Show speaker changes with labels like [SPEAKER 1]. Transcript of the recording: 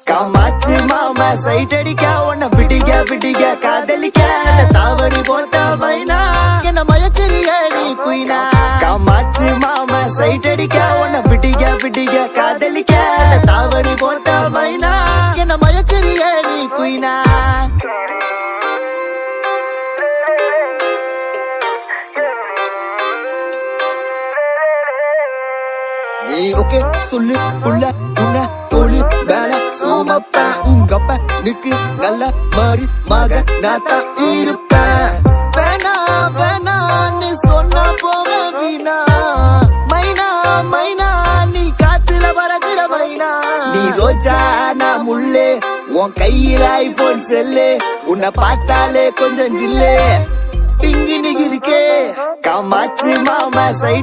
[SPEAKER 1] காமாச்சு மாமா சைட் அடிக்க உன்னை பிடிக்க காதலிக்க தாவணி போட்ட மைனா என்ன மயக்கிறிய நீ குயினா. காமாச்சு மாமா சைட் அடிக்க உன்னை பிடிக்க காதலிக்க தாவணி போட்ட மைனா என்ன மயக்கிறிய நீ குயினா. நீ ஓகே சொல்லு புள்ள உன்ன தோழி வேலை சோமப்பேன் உங்கப்ப நிக்கு நல்ல மாறி மக நாத்தா இருப்பேன். வேணா வேணான்னு சொன்ன போக வீணா மைனா மைனா நீ காத்துல பறக்குற மைனா. நீ ரோஜா நான் முள்ளே உன் கையில ஐபோன் செல்லு உன்னை பார்த்தாலே கொஞ்சம் ஜில்லே பிங்கி நிகிருக்கே. காமாச்சு மாமா சைட்